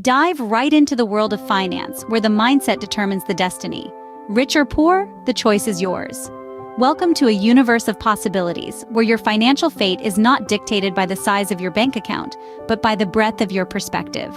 Dive right into the world of finance, where the mindset determines the destiny. Rich or poor, the choice is yours. Welcome to a universe of possibilities, where your financial fate is not dictated by the size of your bank account, but by the breadth of your perspective.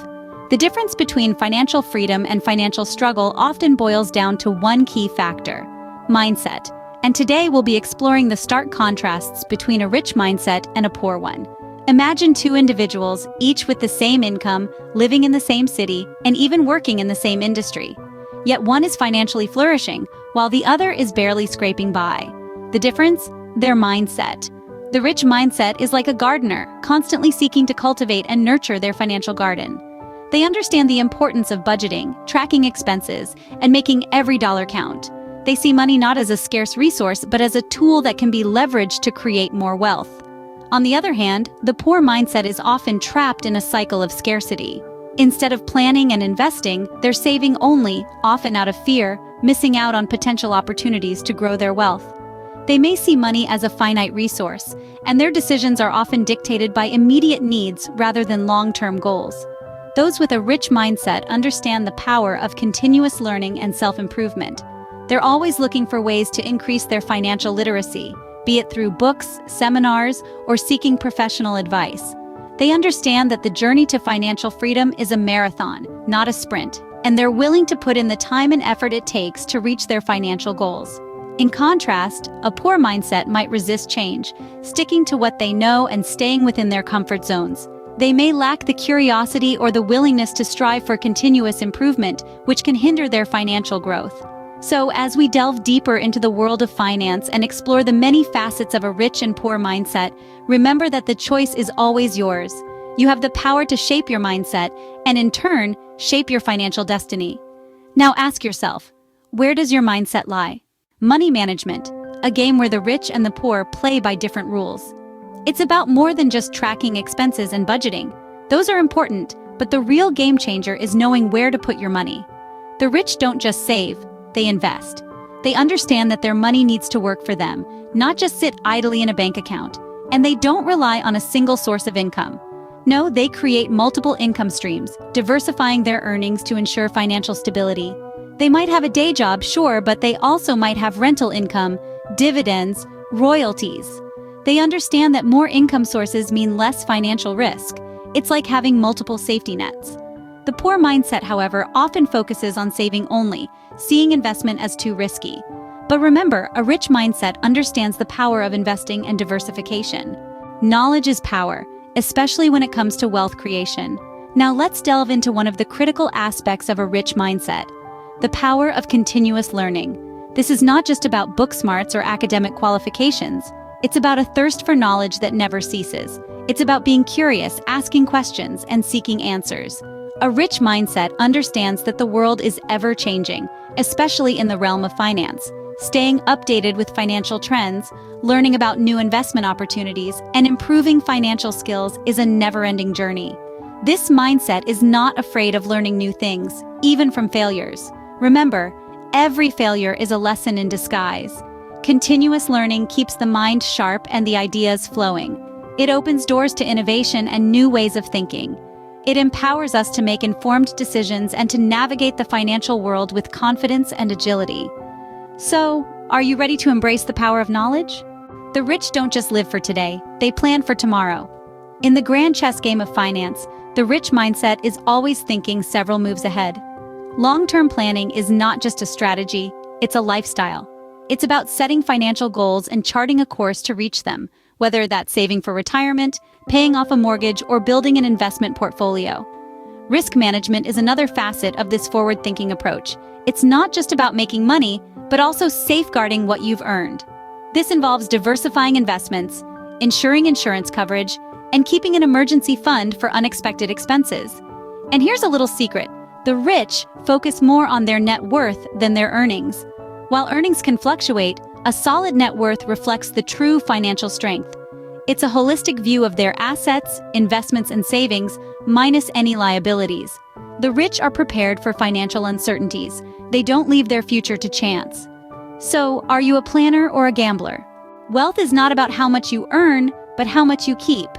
The difference between financial freedom and financial struggle often boils down to one key factor: mindset. And today we'll be exploring the stark contrasts between a rich mindset and a poor one. Imagine two individuals, each with the same income, living in the same city, and even working in the same industry. Yet one is financially flourishing, while the other is barely scraping by. The difference? Their mindset. The rich mindset is like a gardener, constantly seeking to cultivate and nurture their financial garden. They understand the importance of budgeting, tracking expenses, and making every dollar count. They see money not as a scarce resource, but as a tool that can be leveraged to create more wealth. On the other hand, the poor mindset is often trapped in a cycle of scarcity. Instead of planning and investing, they're saving only, often out of fear, missing out on potential opportunities to grow their wealth. They may see money as a finite resource, and their decisions are often dictated by immediate needs rather than long-term goals. Those with a rich mindset understand the power of continuous learning and self-improvement. They're always looking for ways to increase their financial literacy, be it through books, seminars, or seeking professional advice. They understand that the journey to financial freedom is a marathon, not a sprint, and they're willing to put in the time and effort it takes to reach their financial goals. In contrast, a poor mindset might resist change, sticking to what they know and staying within their comfort zones. They may lack the curiosity or the willingness to strive for continuous improvement, which can hinder their financial growth. So, as we delve deeper into the world of finance and explore the many facets of a rich and poor mindset, remember that the choice is always yours. You have the power to shape your mindset and, in turn, shape your financial destiny. Now ask yourself, where does your mindset lie? Money management, a game where the rich and the poor play by different rules. It's about more than just tracking expenses and budgeting. Those are important, but the real game changer is knowing where to put your money. The rich don't just save, they invest. They understand that their money needs to work for them, not just sit idly in a bank account. And they don't rely on a single source of income. No, they create multiple income streams, diversifying their earnings to ensure financial stability. They might have a day job, sure, but they also might have rental income, dividends, royalties. They understand that more income sources mean less financial risk. It's like having multiple safety nets. The poor mindset, however, often focuses on saving only, seeing investment as too risky. But remember, a rich mindset understands the power of investing and diversification. Knowledge is power, especially when it comes to wealth creation. Now let's delve into one of the critical aspects of a rich mindset: the power of continuous learning. This is not just about book smarts or academic qualifications. It's about a thirst for knowledge that never ceases. It's about being curious, asking questions, and seeking answers. A rich mindset understands that the world is ever-changing, especially in the realm of finance. Staying updated with financial trends, learning about new investment opportunities, and improving financial skills is a never-ending journey. This mindset is not afraid of learning new things, even from failures. Remember, every failure is a lesson in disguise. Continuous learning keeps the mind sharp and the ideas flowing. It opens doors to innovation and new ways of thinking. It empowers us to make informed decisions and to navigate the financial world with confidence and agility. So, are you ready to embrace the power of knowledge? The rich don't just live for today, they plan for tomorrow. In the grand chess game of finance, the rich mindset is always thinking several moves ahead. Long-term planning is not just a strategy, it's a lifestyle. It's about setting financial goals and charting a course to reach them, whether that's saving for retirement, paying off a mortgage, or building an investment portfolio. Risk management is another facet of this forward-thinking approach. It's not just about making money, but also safeguarding what you've earned. This involves diversifying investments, ensuring insurance coverage, and keeping an emergency fund for unexpected expenses. And here's a little secret: the rich focus more on their net worth than their earnings. While earnings can fluctuate, a solid net worth reflects the true financial strength. It's a holistic view of their assets, investments, and savings, minus any liabilities. The rich are prepared for financial uncertainties. They don't leave their future to chance. So, are you a planner or a gambler? Wealth is not about how much you earn, but how much you keep.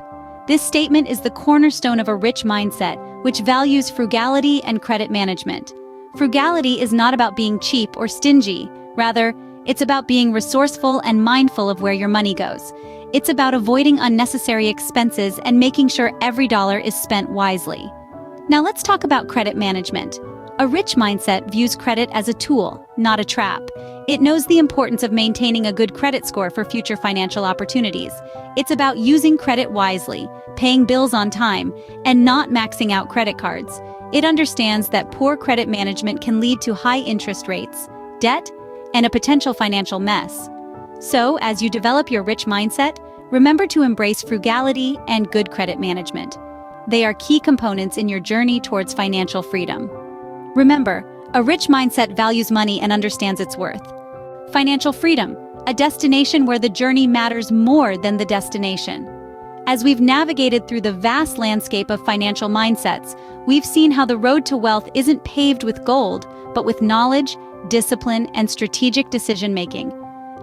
This statement is the cornerstone of a rich mindset, which values frugality and credit management. Frugality is not about being cheap or stingy. Rather, it's about being resourceful and mindful of where your money goes. It's about avoiding unnecessary expenses and making sure every dollar is spent wisely. Now let's talk about credit management. A rich mindset views credit as a tool, not a trap. It knows the importance of maintaining a good credit score for future financial opportunities. It's about using credit wisely, paying bills on time, and not maxing out credit cards. It understands that poor credit management can lead to high interest rates, debt, and a potential financial mess. So, as you develop your rich mindset, remember to embrace frugality and good credit management. They are key components in your journey towards financial freedom. Remember, a rich mindset values money and understands its worth. Financial freedom, a destination where the journey matters more than the destination. As we've navigated through the vast landscape of financial mindsets, we've seen how the road to wealth isn't paved with gold, but with knowledge, discipline, and strategic decision-making.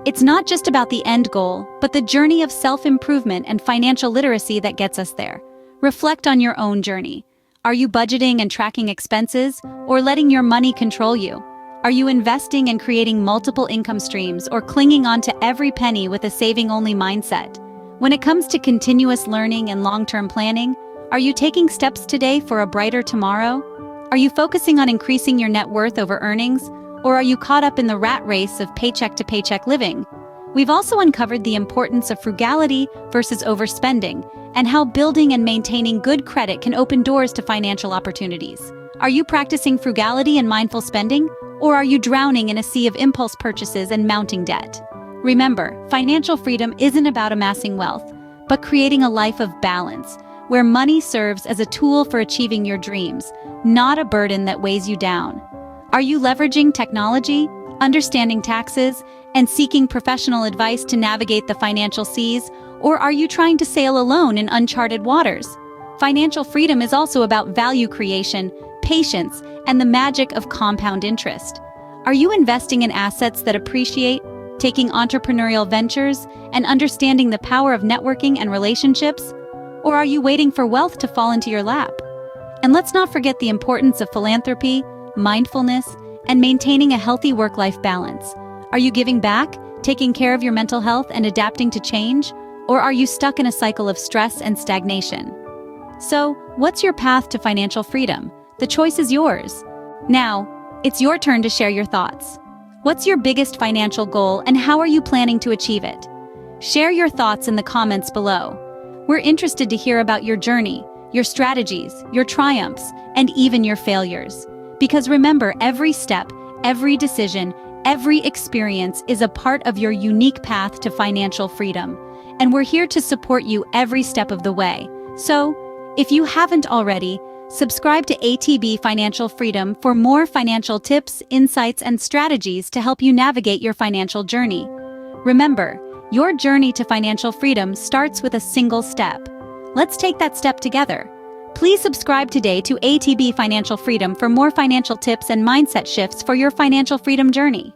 It's not just about the end goal, but the journey of self-improvement and financial literacy that gets us there. Reflect on your own journey. Are you budgeting and tracking expenses, or letting your money control you? Are you investing and creating multiple income streams, or clinging on to every penny with a saving-only mindset? When it comes to continuous learning and long-term planning, are you taking steps today for a brighter tomorrow? Are you focusing on increasing your net worth over earnings, or are you caught up in the rat race of paycheck-to-paycheck living? We've also uncovered the importance of frugality versus overspending, and how building and maintaining good credit can open doors to financial opportunities. Are you practicing frugality and mindful spending, or are you drowning in a sea of impulse purchases and mounting debt? Remember, financial freedom isn't about amassing wealth, but creating a life of balance, where money serves as a tool for achieving your dreams, not a burden that weighs you down. Are you leveraging technology, understanding taxes, and seeking professional advice to navigate the financial seas, or are you trying to sail alone in uncharted waters? Financial freedom is also about value creation, patience, and the magic of compound interest. Are you investing in assets that appreciate, taking entrepreneurial ventures, and understanding the power of networking and relationships? Or are you waiting for wealth to fall into your lap? And let's not forget the importance of philanthropy, mindfulness, and maintaining a healthy work-life balance. Are you giving back, taking care of your mental health, and adapting to change? Or are you stuck in a cycle of stress and stagnation? So, what's your path to financial freedom? The choice is yours. Now, it's your turn to share your thoughts. What's your biggest financial goal, and how are you planning to achieve it? Share your thoughts in the comments below. We're interested to hear about your journey, your strategies, your triumphs, and even your failures. Because remember, every step, every decision, every experience is a part of your unique path to financial freedom. And we're here to support you every step of the way. So, if you haven't already, subscribe to ATB Financial Freedom for more financial tips, insights, and strategies to help you navigate your financial journey. Remember, your journey to financial freedom starts with a single step. Let's take that step together. Please subscribe today to ATB Financial Freedom for more financial tips and mindset shifts for your financial freedom journey.